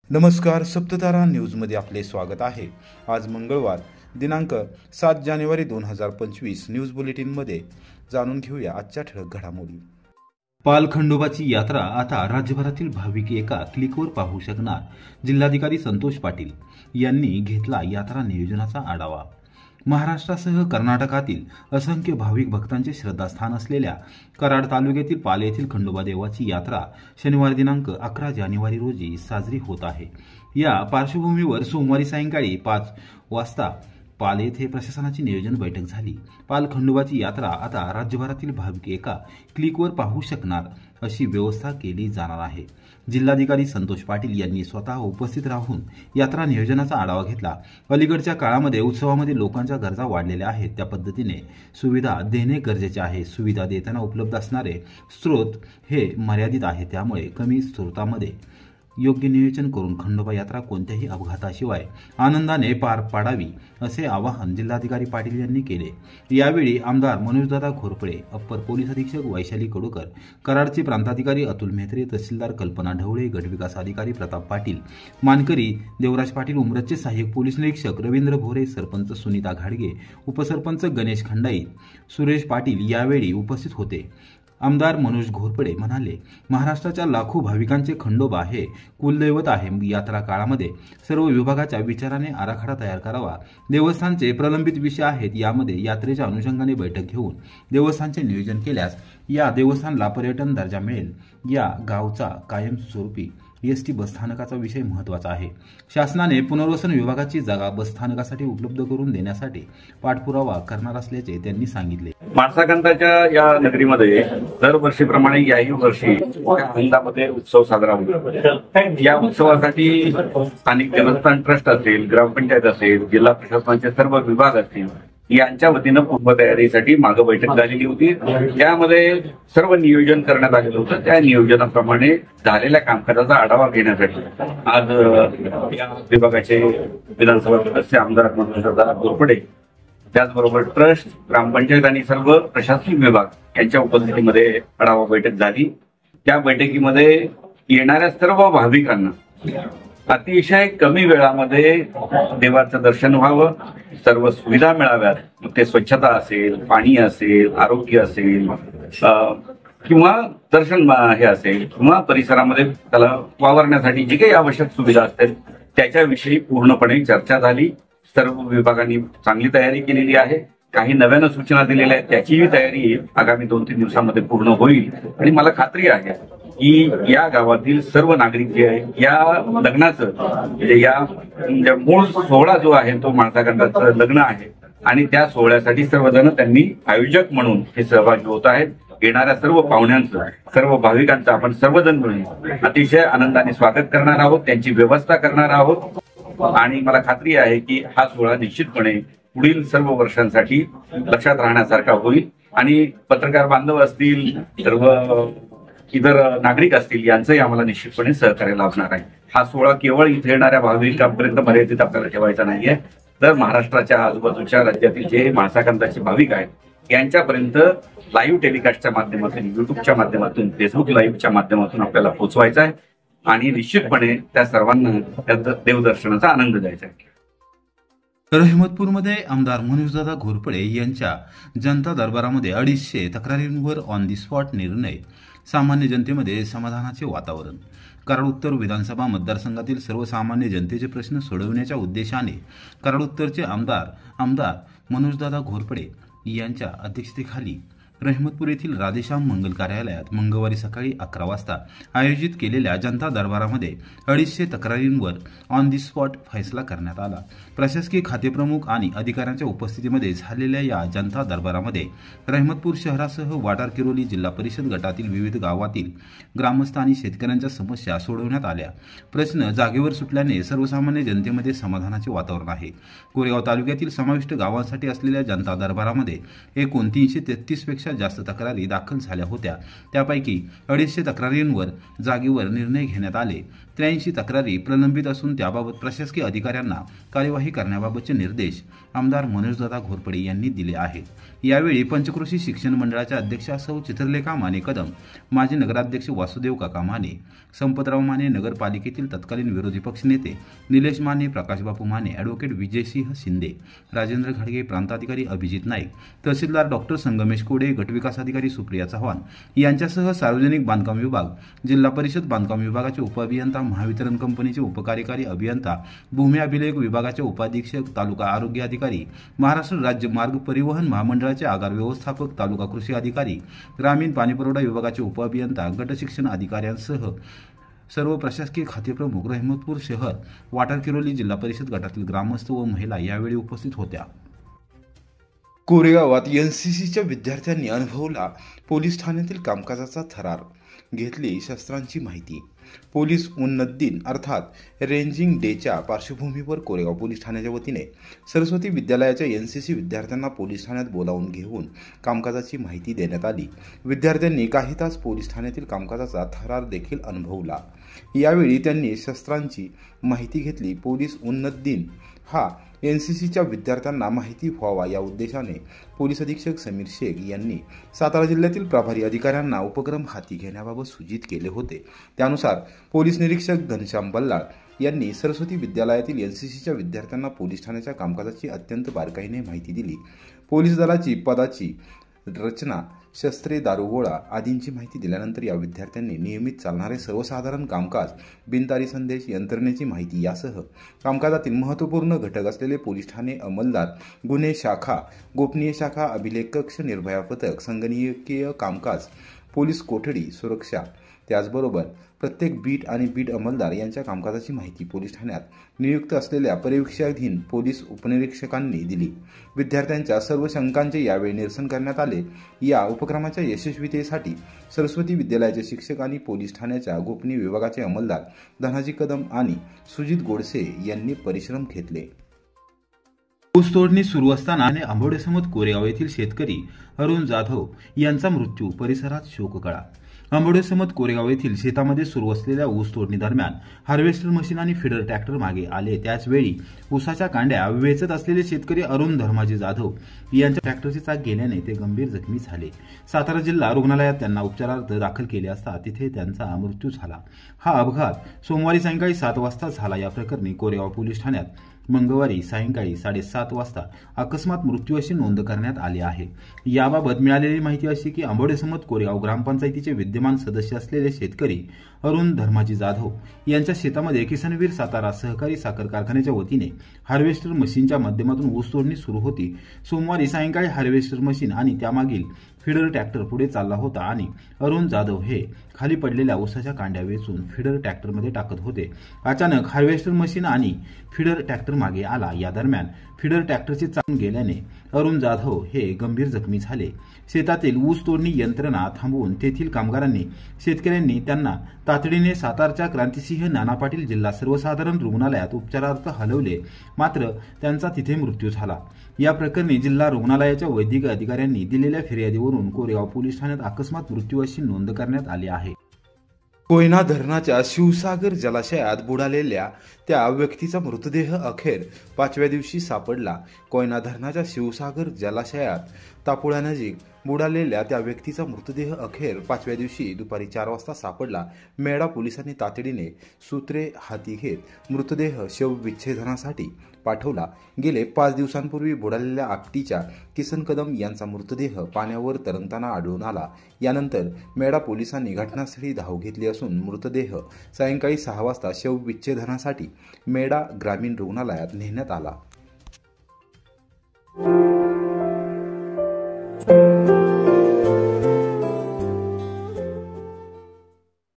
नमस्कार, सप्ततारा न्यूजमध्ये आपले स्वागत आहे। आज मंगळवार दिनांक 7 जानेवारी 2025 न्यूज बुलेटिनमध्ये जाणून घेऊया आजच्या ठळक घडामोडी। पाल खंडोबाची यात्रा आता राज्यभरातील भाविक एका क्लिकवर पाहू शकणार। जिल्हाधिकारी संतोष पाटील यांनी घेतला यात्रा नियोजनाचा आढावा। महाराष्ट्रासह कर्नाटकातील असंख्य भाविक भक्तांचे श्रद्धास्थान असलेल्या कराड तालुक्यातील पाल येथील खंडोबा देवाची यात्रा शनिवार दिनांक 11 जानेवारी रोजी साजरी होत आहे। या पार्श्वभूमीवर सोमवारी सायंकाळी 5 वाजता पाल येथे प्रशासनाची नियोजन बैठक झाली। पाल खंडोबाची यात्रा आता राज्यभरातील भाविक एका क्लिकवर पाहू शकणार अशी व्यवस्था केली जाणार आहे। जिल्हाधिकारी संतोष पाटील यांनी स्वतः उपस्थित राहून यात्रा नियोजनाचा आढावा घेतला। अलीकडच्या काळामध्ये उत्सवामध्ये लोकांच्या गरजा वाढलेल्या आहेत, त्या पद्धतीने सुविधा देणे गरजेचे आहे। सुविधा देताना उपलब्ध असणारे स्रोत हे मर्यादित आहे, त्यामुळे कमी स्रोतामध्ये योग्य नियोजन करून खंडोबा यात्रा कोणत्याही अपघाताशिवाय आनंदाने पार पाडावी असे आवाहन जिल्हाधिकारी पाटील यांनी केले। यावेळी आमदार मनोजदादा घोरपडे, अप्पर पोलीस अधीक्षक वैशाली कडूकर, कराडचे प्रांताधिकारी अतुल मेहत्रे, तहसीलदार कल्पना ढवळे, गटविकास अधिकारी प्रताप पाटील मानकरी, देवराज पाटील, उमरतचे सहाय्यक पोलीस निरीक्षक रवींद्र भोरे, सरपंच सुनीता घाडगे, उपसरपंच गणेश खंडाई, सुरेश पाटील यावेळी उपस्थित होते। आमदार मनोज घोरपडे म्हणाले, महाराष्ट्राच्या लाखो भाविकांचे खंडोबा हे कुलदैवत आहे। यात्रा काळामध्ये सर्व विभागाच्या विचाराने आराखडा तयार करावा। देवस्थानचे प्रलंबित विषय आहेत, यामध्ये यात्रेच्या अनुषंगाने बैठक घेऊन देवस्थानचे नियोजन केल्यास या देवस्थानला पर्यटन दर्जा मिळेल। या गावचा कायमस्वरूपी एसटी बसस्थानकाचा विषय महत्त्वाचा आहे। शासनाने पुनर्वसन विभागाची जागा बसस्थानकासाठी उपलब्ध करून देण्यासाठी पाठपुरावा करणार असल्याचे त्यांनी सांगितले। माणसाकांताच्या या नगरीमध्ये दरवर्षीप्रमाणे याही वर्षी मोठ्या आनंदामध्ये उत्सव साजरा होतो। या उत्सवासाठी स्थानिक देवस्थान ट्रस्ट असेल, ग्रामपंचायत असेल, जिल्हा प्रशासनाचे सर्व विभाग असतील यांच्या वतीनं पूर्वतयारीसाठी मागे बैठक झालेली होती। त्यामध्ये सर्व नियोजन करण्यात आलेलं होतं। त्या नियोजनाप्रमाणे झालेल्या कामकाजाचा आढावा घेण्यासाठी आज या विभागाचे विधानसभा सदस्य आमदार मनोजदादा घोरपडे, त्याचबरोबर ट्रस्ट, ग्रामपंचायत आणि सर्व प्रशासकीय विभाग यांच्या उपस्थितीमध्ये आढावा बैठक झाली। त्या बैठकीमध्ये येणाऱ्या सर्व भाविकांना अतिशय कमी वेळामध्ये देवाचं दर्शन व्हावं, सर्व सुविधा मिळाव्यात, मग ते स्वच्छता असेल, पाणी असेल, आरोग्य असेल किंवा दर्शन हे असेल किंवा परिसरामध्ये त्याला वावरण्यासाठी जी काही आवश्यक सुविधा असतील त्याच्याविषयी पूर्णपणे चर्चा झाली। सर्व विभागांनी चांगली तयारी केलेली आहे। काही नव्यानं सूचना दिलेल्या आहेत, त्याचीही तयारी आगामी 2-3 दिवसामध्ये पूर्ण होईल आणि मला खात्री आहे की या गावातील सर्व नागरिक जे आहे या लग्नाचं म्हणजे या मूळ सोहळा जो आहे तो माणसाकांताचं लग्न आहे आणि त्या सोहळ्यासाठी सर्वजण त्यांनी आयोजक म्हणून हे सहभागी होत आहेत। येणाऱ्या सर्व पाहुण्यांचं, सर्व भाविकांचं आपण सर्वजण मिळून अतिशय आनंदाने स्वागत करणार आहोत, त्यांची व्यवस्था करणार आहोत आणि मला खात्री आहे की हा सोहळा निश्चितपणे पुढील सर्व वर्षांसाठी लक्षात राहण्यासारखा होईल आणि पत्रकार बांधव असतील, सर्व इतर नागरिक असतील यांचंही आम्हाला निश्चितपणे सहकार्य लाभणार आहे। हा सोहळा केवळ इथे येणाऱ्या भाविकांपर्यंत मर्यादित आपल्याला ठेवायचा नाहीये, तर महाराष्ट्राच्या आजूबाजूच्या राज्यातील जे माणसाकांताचे भाविक आहेत यांच्यापर्यंत लाईव्ह टेलिकास्टच्या माध्यमातून, युट्यूबच्या माध्यमातून, फेसबुक लाईव्हच्या माध्यमातून आपल्याला पोहोचवायचा आहे आणि निश्चितपणे त्या सर्वांना त्या देवदर्शनाचा आनंद द्यायचा आहे। रहमतपूरमध्ये आमदार मनोजदादा घोरपडे यांच्या जनता दरबारामध्ये 250 तक्रारींवर ऑन दी स्पॉट निर्णय, सामान्य जनतेमध्ये समाधानाचे वातावरण। कराड उत्तर विधानसभा मतदारसंघातील सर्वसामान्य जनतेचे प्रश्न सोडवण्याच्या उद्देशाने कराड उत्तरचे आमदार मनोजदादा घोरपडे यांच्या अध्यक्षतेखाली रहमतपूर येथील राधेश्याम मंगल कार्यालयात मंगळवारी सकाळी 11 वाजता आयोजित केलेल्या जनता दरबारामध्ये 250 तक्रारींवर ऑन दी स्पॉट फैसला करण्यात आला। प्रशासकीय खातेप्रमुख आणि अधिकाऱ्यांच्या उपस्थितीमध्ये झालेल्या या जनता दरबारामध्ये रहमतपूर शहरासह वाटार किरोली जिल्हा परिषद गटातील विविध गावातील ग्रामस्थ आणि शेतकऱ्यांच्या समस्या सोडवण्यात आल्या। प्रश्न जागेवर सुटल्याने सर्वसामान्य जनतेमध्ये समाधानाचे वातावरण आहे। कोरेगाव तालुक्यातील समाविष्ट गावांसाठी असलेल्या जनता दरबारामध्ये एकूण 333 पेक्षा पेक्षा जास्त तक्रारी दाखल झाल्या होत्या। त्यापैकी 250 तक्रारींवर जागेवर निर्णय घेण्यात आले। 83 तक्रारी प्रलंबित असून त्याबाबत प्रशासकीय अधिकाऱ्यांना कार्यवाही करण्याबाबतचे निर्देश आमदार मनोजदादा घोरपडे यांनी दिले आहेत। यावेळी पंचक्रोशी शिक्षण मंडळाच्या अध्यक्षा सौ चित्रलेखा माने कदम, माजी नगराध्यक्ष वासुदेव काका माने, संपतराव माने, नगरपालिकेतील तत्कालीन विरोधी पक्षनेते निलेश माने, प्रकाशबापू माने, ॲडव्होकेट विजयसिंह शिंदे, राजेंद्र घाडगे, प्रांताधिकारी अभिजित नाईक, तहसीलदार डॉक्टर संगमेश कोडे, गटविकास अधिकारी सुप्रिया चव्हाण यांच्यासह सार्वजनिक बांधकाम विभाग, जिल्हा परिषद बांधकाम विभागाचे उपअभियंता, महावितरण कंपनीचे उपकार्यकारी अभियंता, भूमी अभिलेख विभागाचे उपाधीक्षक, तालुका आरोग्य अधिकारी, महाराष्ट्र राज्य मार्ग परिवहन महामंडळाचे आगार व्यवस्थापक, तालुका कृषी अधिकारी, ग्रामीण पाणीपुरवठा विभागाचे उपअभियंता, गट शिक्षण अधिकाऱ्यांसह सर्व प्रशासकीय खाते प्रमुख, रहमतपूर शहर, वाटार किरोली जिल्हा परिषद गटातील ग्रामस्थ व महिला यावेळी उपस्थित होत्या। कोरेगावात एनसीसीच्या विद्यार्थ्यांनी अनुभवला पोलीस ठाण्यातील कामकाजाचा थरार, घेतली शस्त्रांची माहिती। पोलीस उन्नत दिन अर्थात रेंजिंग डेच्या पार्श्वभूमीवर कोरेगाव पोलीस ठाण्याच्या वतीने सरस्वती विद्यालयाच्या एनसीसी विद्यार्थ्यांना पोलीस ठाण्यात बोलावून घेऊन कामकाजाची माहिती देण्यात आली। विद्यार्थ्यांनी काही तास पोलीस ठाण्यातील कामकाजाचा थरार देखील अनुभवला। यावेळी त्यांनी शस्त्रांची माहिती घेतली। पोलीस उन्नत दिन हा एनसीसीच्या विद्यार्थ्यांना माहिती व्हावा या उद्देशाने पोलीस अधीक्षक समीर शेख यांनी सातारा जिल्ह्यातील प्रभारी अधिकाऱ्यांना उपक्रम हाती घेण्याबाबत सूचित केले होते। त्यानुसार पोलीस निरीक्षक घनश्याम बल्लाळ यांनी सरस्वती विद्यालयातील एनसीसीच्या विद्यार्थ्यांना पोलीस ठाण्याच्या कामकाजाची अत्यंत बारकाईने माहिती दिली। पोलीस दलाची पदाची रचना, शस्त्रे, दारुगोळा आदींची माहिती दिल्यानंतर या विद्यार्थ्यांनी नियमित चालणारे सर्वसाधारण कामकाज, बिनतारी संदेश, यंत्रणेची माहिती यासह कामकाजातील महत्त्वपूर्ण घटक असलेले पोलीस ठाणे अंमलदार, गुन्हे शाखा, गोपनीय शाखा, अभिलेख कक्ष, निर्भया पथक, संगणकीय कामकाज, पोलीस कोठडी, सुरक्षा, त्याचबरोबर प्रत्येक बीट आणि बीट अंमलदार यांच्या कामकाजाची माहिती पोलीस ठाण्यात नियुक्त असलेल्या पर्यवेक्षणाधीन पोलीस उपनिरीक्षकांनी दिली। विद्यार्थ्यांच्या सर्व शंकांचे यावेळी निरसन करण्यात आले। या उपक्रमाच्या यशस्वीतेसाठी सरस्वती विद्यालयाचे शिक्षक आणि पोलीस ठाण्याच्या गोपनीय विभागाचे अंमलदार धनाजी कदम आणि सुजित गोडसे यांनी परिश्रम घेतले। ऊस तोडणी सुरू असताना आंबोडेसमत कोरेगाव येथील शेतकरी अरुण जाधव यांचा मृत्यू, परिसरात शोककळा। आंबोडेसमत कोरेगाव येथील शेतामध्ये सुरू असलेल्या ऊस तोडणी दरम्यान हार्वेस्टर मशीन आणि फीडर ट्रॅक्टर मागे आले। त्याचवेळी ऊसाच्या कांड्या वेचत असलेले शेतकरी अरुण धर्माजी जाधव यांच्या ट्रॅक्टरची चाक गेल्याने ते गंभीर जखमी झाले। सातारा जिल्हा रुग्णालयात त्यांना उपचारार्थ दाखल केले असता तिथे त्यांचा मृत्यू झाला। हा अपघात सोमवारी सायंकाळी 7 वाजता झाला। या प्रकरणी कोरेगाव पोलीस ठाण्यात मंगळवारी सायंकाळी 7:30 वाजता अकस्मात मृत्यू अशी नोंद करण्यात आली आहे। याबाबत मिळालेली माहिती अशी की आंबोडेसमत कोरेगाव ग्रामपंचायतीचे विद्यमान सदस्य असलेले शेतकरी अरुण धर्माजी जाधव यांच्या शेतामध्ये किसनवीर सातारा सहकारी साखर कारखान्याच्या वतीने हार्वेस्टर मशीनच्या माध्यमातून ऊस तोडणी सुरू होती। सोमवारी सायंकाळी हार्वेस्टर मशीन आणि त्यामागील फीडर ट्रॅक्टर पुढे चालला होता आणि अरुण जाधव हे खाली पडलेल्या ऊसाच्या कांड्या वेचून फीडर ट्रॅक्टरमध्ये टाकत होते। अचानक हार्वेस्टर मशीन आणि फीडर ट्रॅक्टर मागे आला। या दरम्यान फीडर ट्रॅक्टरचे चाक गेल्याने अरुण जाधव हे गंभीर जखमी झाले। शेतातील ऊस तोडणी यंत्रणा थांबवून तेथील कामगारांनी, शेतकऱ्यांनी त्यांना तातडीने सातारच्या क्रांतिसिंह नाना पाटील जिल्हा सर्वसाधारण रुग्णालयात उपचारार्थ हलवले, मात्र त्यांचा तिथे मृत्यू झाला। या प्रकरणी जिल्हा रुग्णालयाच्या वैद्यकीय अधिकाऱ्यांनी दिलेल्या फिर्यादीवरून कोरेगाव पोलीस ठाण्यात अकस्मात मृत्यू अशी नोंद करण्यात आली आहे। कोयना धरणाच्या शिवसागर जलाशयात बुडालेल्या त्या व्यक्तीचा मृतदेह अखेर 5व्या दिवशी सापडला। कोयना धरणाच्या शिवसागर जलाशयात तापोळ्यानजीक बुडालेल्या त्या व्यक्तीचा मृतदेह अखेर 5व्या दिवशी दुपारी 4 वाजता सापडला। मेढा पोलिसांनी तातडीने सूत्रे हाती घेत मृतदेह शवविच्छेदनासाठी पाठवला। गेले 5 दिवसांपूर्वी बुडालेल्या आपटीच्या किसन कदम यांचा मृतदेह पाण्यावर तरंगताना आढळून आला। यानंतर मेढा पोलिसांनी घटनास्थळी धाव घेतली असून मृतदेह सायंकाळी 6 वाजता शवविच्छेदनासाठी मेढा ग्रामीण रुग्णालयात नेण्यात आला।